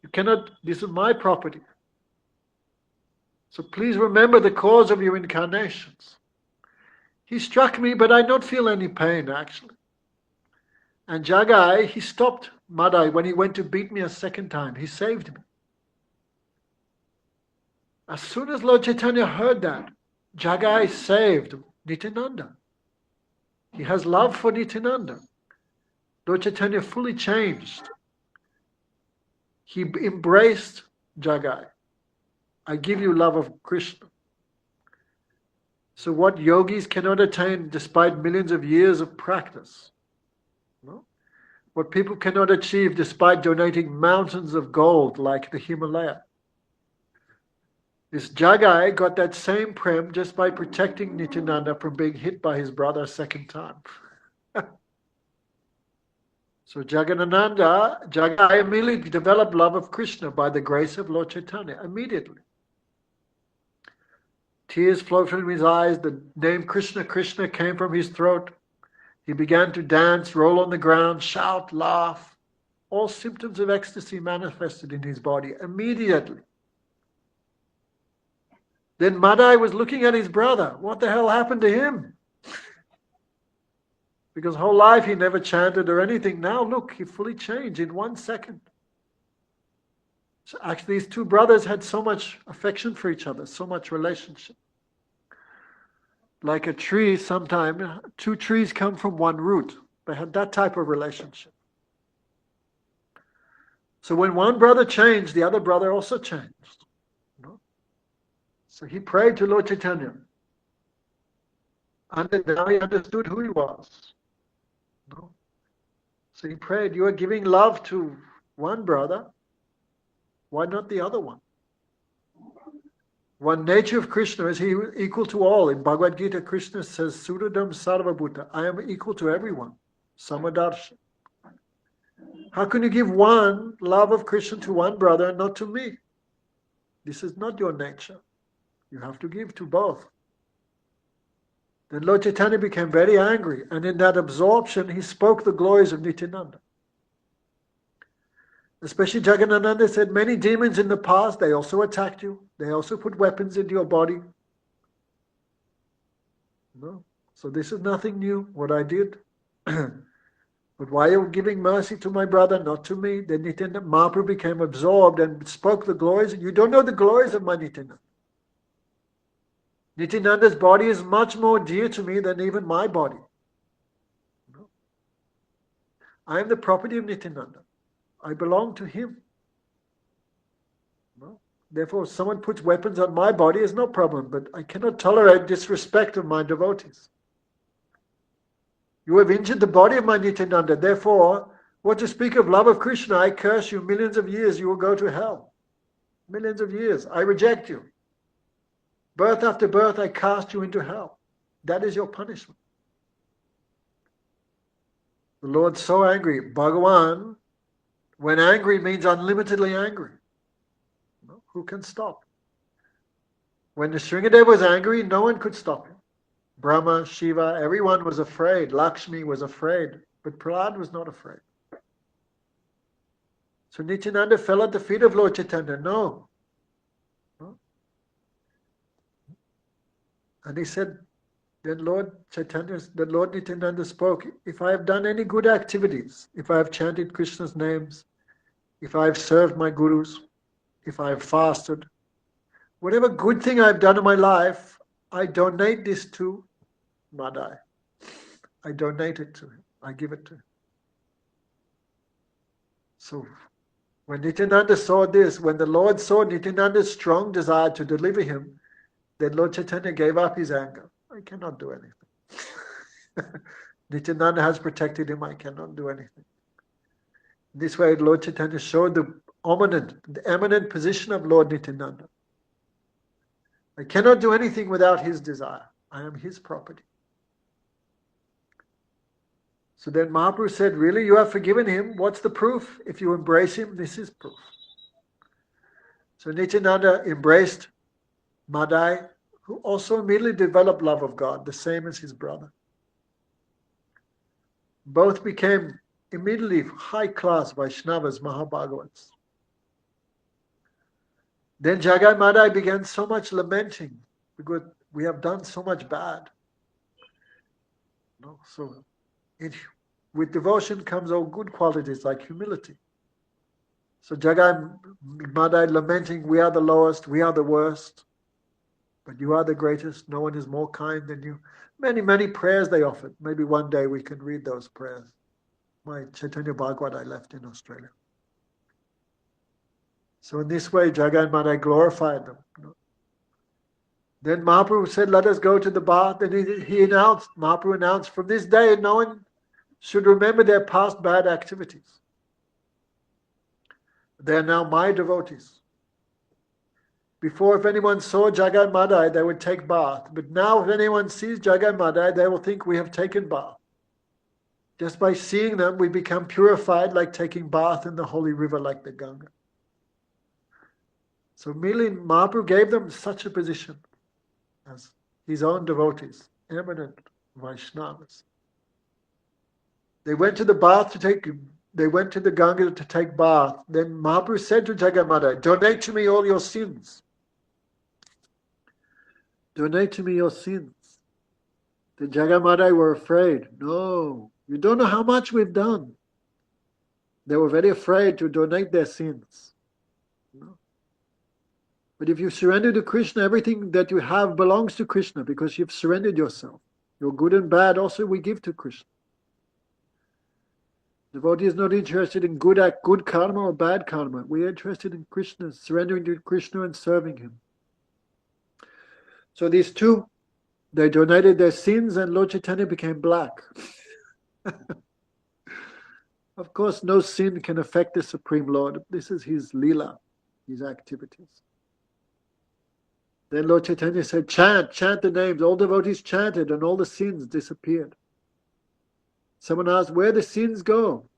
Speaker 1: You cannot, this is my property. So please remember the cause of your incarnations. He struck me, but I don't feel any pain, actually. And Jagai, he stopped Madai when he went to beat me a second time. He saved me. As soon as Lord Chaitanya heard that, Jagai saved Nityananda. He has love for Nityananda. Lord Chaitanya fully changed. He embraced Jagai. I give you love of Krishna. So what yogis cannot attain despite millions of years of practice, no? What people cannot achieve despite donating mountains of gold like the Himalaya. This Jagai got that same prem just by protecting Nityananda from being hit by his brother a second time. So Jagai immediately developed love of Krishna by the grace of Lord Chaitanya, immediately. Tears flowed from his eyes, the name Krishna, Krishna came from his throat. He began to dance, roll on the ground, shout, laugh. All symptoms of ecstasy manifested in his body immediately. Then Madai was looking at his brother. What the hell happened to him? Because whole life he never chanted or anything. Now look, he fully changed in 1 second. So actually these two brothers had so much affection for each other, so much relationship. Like a tree, sometimes two trees come from one root. They had that type of relationship. So when one brother changed, the other brother also changed. So he prayed to Lord Chaitanya. And now he understood who he was. No? So he prayed, you are giving love to one brother, why not the other one? One nature of Krishna is he equal to all. In Bhagavad Gita, Krishna says, Sudadam Sarvabhuta, I am equal to everyone. Samadarsha. How can you give one love of Krishna to one brother and not to me? This is not your nature. You have to give to both. Then Lord Chaitanya became very angry, and in that absorption, he spoke the glories of Nityananda. Especially Jagannananda said, many demons in the past, they also attacked you. They also put weapons into your body. No? So this is nothing new, what I did. But why are you giving mercy to my brother, not to me? Then Nityananda Mahaprabhu became absorbed and spoke the glories. You don't know the glories of my Nityananda. Nityananda's body is much more dear to me than even my body. No? I am the property of Nityananda. I belong to him. No? Therefore, if someone puts weapons on my body, is no problem, but I cannot tolerate disrespect of my devotees. You have injured the body of my Nityananda, therefore, what to speak of love of Krishna, I curse you millions of years, you will go to hell. Millions of years, I reject you. Birth after birth, I cast you into hell. That is your punishment. The Lord's so angry. Bhagavan, when angry, means unlimitedly angry. No? Who can stop? When the Shringadeva was angry, no one could stop him. Brahma, Shiva, everyone was afraid. Lakshmi was afraid. But Prahlad was not afraid. So Nityananda fell at the feet of Lord Chaitanya. No. No. And he said, then Lord Nityananda spoke, if I have done any good activities, if I have chanted Krishna's names, if I have served my gurus, if I have fasted, whatever good thing I have done in my life, I donate this to Madai. I donate it to him. I give it to him. So when Nityananda saw this, when the Lord saw Nityananda's strong desire to deliver him, then Lord Chaitanya gave up his anger. I cannot do anything. Nityananda has protected him. I cannot do anything. This way, Lord Chaitanya showed the eminent position of Lord Nityananda. I cannot do anything without his desire. I am his property. So then Mahaprabhu said, really, you have forgiven him? What's the proof? If you embrace him, this is proof. So Nityananda embraced Madai, who also immediately developed love of God, the same as his brother. Both became immediately high-class Vaishnavas, Mahabhagavats. Then Jagai Madai began so much lamenting because we have done so much bad. So with devotion comes all good qualities like humility. So Jagai Madai lamenting, we are the lowest, we are the worst, but you are the greatest, no one is more kind than you. Many, many prayers they offered. Maybe one day we can read those prayers. My Chaitanya Bhagavad I left in Australia. So in this way, Jagai Madai glorified them. Then Mahaprabhu said, let us go to the bath. And Mahaprabhu announced, from this day, no one should remember their past bad activities. They are now my devotees. Before, if anyone saw Jagai Madai, they would take bath. But now, if anyone sees Jagai Madai, they will think we have taken bath. Just by seeing them, we become purified like taking bath in the holy river like the Ganga. So immediately Mahaprabhu gave them such a position as his own devotees, eminent Vaishnavas. They went to the Ganga to take bath. Then Mahaprabhu said to Jagai Madai, donate to me all your sins. Donate to me your sins. The Jagai Madai were afraid. No, you don't know how much we've done. They were very afraid to donate their sins. But if you surrender to Krishna, everything that you have belongs to Krishna because you've surrendered yourself. Your good and bad also we give to Krishna. The devotee is not interested in good karma or bad karma. We are interested in Krishna, surrendering to Krishna and serving him. So these two, they donated their sins and Lord Chaitanya became black. Of course, no sin can affect the Supreme Lord. This is his lila, his activities. Then Lord Chaitanya said, chant the names. All devotees chanted and all the sins disappeared. Someone asked, where the sins go?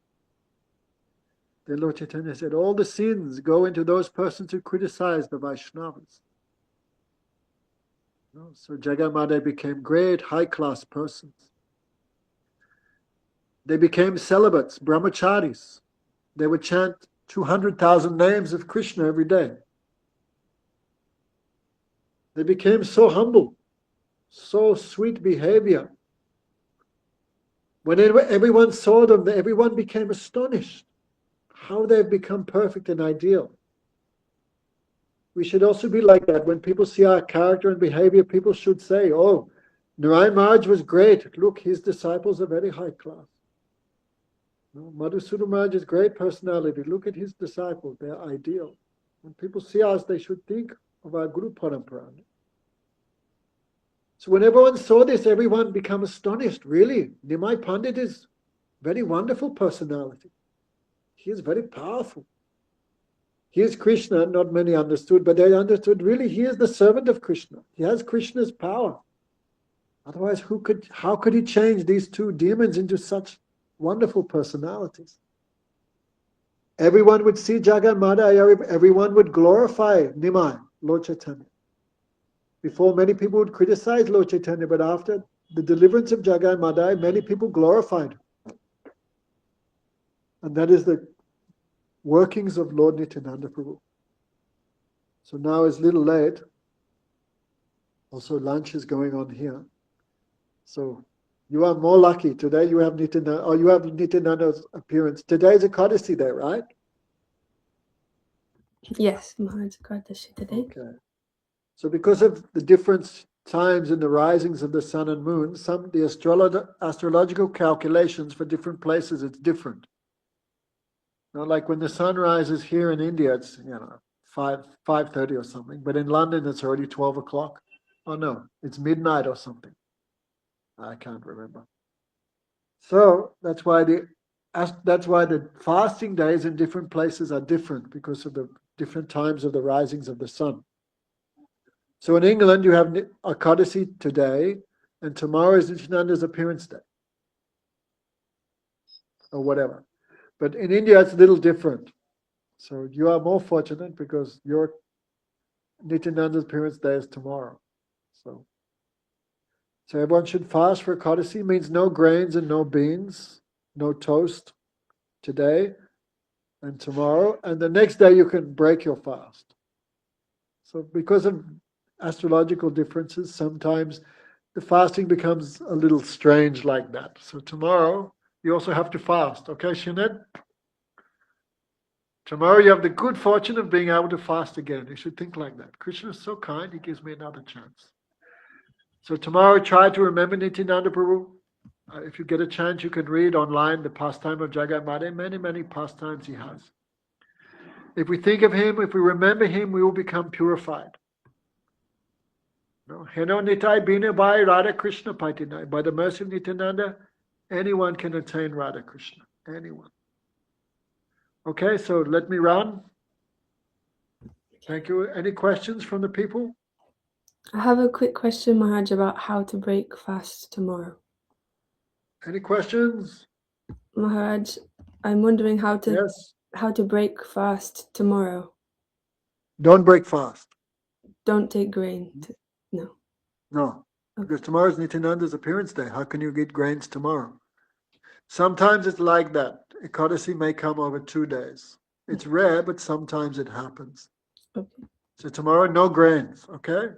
Speaker 1: Then Lord Chaitanya said, all the sins go into those persons who criticize the Vaishnavas. So Jagai Madai became great high-class persons. They became celibates, brahmacharis. They would chant 200,000 names of Krishna every day. They became so humble, so sweet behavior. When everyone saw them, everyone became astonished how they've become perfect and ideal. We should also be like that. When people see our character and behavior, people should say, oh, Narayan Maharaj was great. Look, his disciples are very high class. Madhusudana Maharaj is great personality. Look at his disciples, they're ideal. When people see us, they should think of our Guru Parampara. So when everyone saw this, everyone became astonished. Really, Nimai Pandit is very wonderful personality. He is very powerful. He is Krishna, not many understood, but they understood really he is the servant of Krishna. He has Krishna's power. Otherwise, how could he change these two demons into such wonderful personalities? Everyone would see Jagai Madai, everyone would glorify Nimai, Lord Chaitanya. Before, many people would criticize Lord Chaitanya, but after the deliverance of Jagai Madai, many people glorified him. And that is the workings of Lord Nityananda Prabhu. So now it's a little late. Also lunch is going on here. So you are more lucky. Today you have Nityananda's appearance. Today is Ekadasi there, right?
Speaker 3: Yes, Maharaj Ekadashi today.
Speaker 1: Okay. So because of the different times in the risings of the sun and moon, the astrological calculations for different places, it's different. Now, like when the sun rises here in India, it's 5:30 or something, but in London it's already 12 o'clock. Oh no, it's midnight or something. I can't remember. So that's why the that's why the fasting days in different places are different because of the different times of the risings of the sun. So in England, you have Ekadasi today, and tomorrow is Nityananda's appearance day, or whatever. But in India, it's a little different. So you are more fortunate because your Nityananda's appearance day is tomorrow. So everyone should fast for Ekadasi. Means no grains and no beans, no toast today and tomorrow. And the next day you can break your fast. So because of astrological differences, sometimes the fasting becomes a little strange like that. So tomorrow you also have to fast. Okay, Shined? Tomorrow you have the good fortune of being able to fast again. You should think like that. Krishna is so kind, he gives me another chance. So tomorrow try to remember Nityananda Prabhu. If you get a chance, you can read online the pastime of Jagat Made. Many, many pastimes he has. If we think of him, if we remember him, we will become purified. Heno Nitai Bina by Radha Krishna Paitinai. By the mercy of Nityananda, anyone can attain Radha Krishna. Anyone. Okay, so let me run. Thank you. Any questions from the people?
Speaker 3: I have a quick question, Maharaj, about how to break fast tomorrow.
Speaker 1: Any questions?
Speaker 3: Maharaj, I'm wondering how to break fast tomorrow.
Speaker 1: Don't break fast.
Speaker 3: Don't take grain. No.
Speaker 1: No, because tomorrow is Nityananda's appearance day. How can you get grains tomorrow? Sometimes it's like that. Ekadasi may come over 2 days. It's rare, but sometimes it happens.
Speaker 3: Okay.
Speaker 1: So tomorrow, no grains, okay?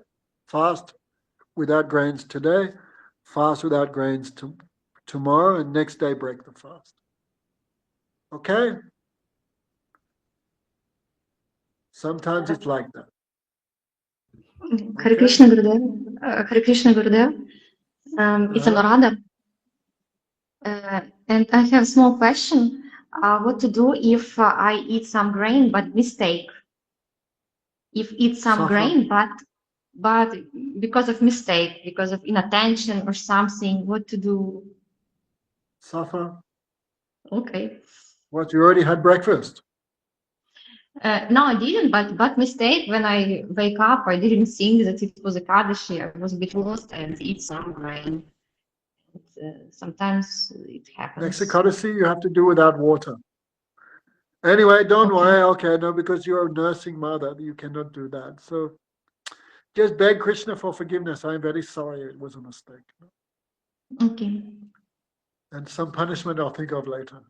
Speaker 1: Fast without grains today, fast without grains tomorrow, and next day break the fast. Okay? Sometimes it's like that.
Speaker 4: Hare Krishna, Gurudev. Hare Krishna, Gurudev. It's Anuradha. And I have a small question. What to do if I eat some grain but mistake? If eat some grain but because of mistake, because of inattention or something, what to do?
Speaker 1: Suffer.
Speaker 4: Okay.
Speaker 1: What, you already had breakfast?
Speaker 4: No, I didn't, but mistake, when I wake up, I didn't think that it was a Kaddishi. I was a bit lost and eat some grain. Sometimes it happens.
Speaker 1: Next Ekadasi, you have to do without water. Anyway, don't worry. Okay, no, because you're a nursing mother, you cannot do that. So just beg Krishna for forgiveness. I'm very sorry. It was a mistake.
Speaker 4: Okay.
Speaker 1: And some punishment I'll think of later.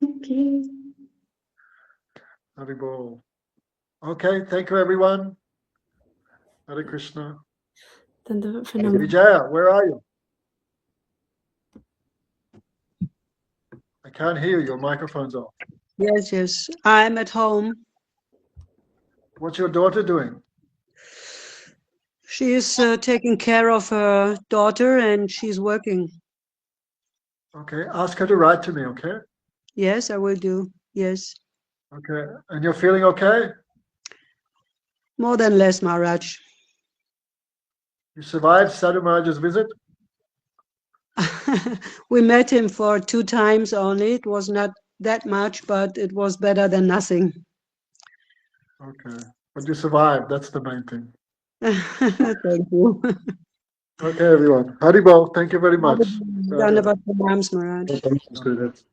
Speaker 4: Okay.
Speaker 1: Haribol. Okay, thank you, everyone. Hare Krishna. Vijaya, where are you? I can't hear you. Your microphone's off.
Speaker 5: Yes. I'm at home.
Speaker 1: What's your daughter doing?
Speaker 5: She is taking care of her daughter and she's working.
Speaker 1: Okay, ask her to write to me, okay?
Speaker 5: Yes, I will do. Yes.
Speaker 1: Okay, and you're feeling okay?
Speaker 5: More than less, Maharaj.
Speaker 1: You survived Sadhu Maharaj's visit?
Speaker 5: We met him for 2 times only. It was not that much, but it was better than nothing.
Speaker 1: Okay, but you survived. That's the main thing.
Speaker 5: Thank you.
Speaker 1: Okay, everyone. Haribol, thank you very much.
Speaker 5: Done about the arms, Maharaj.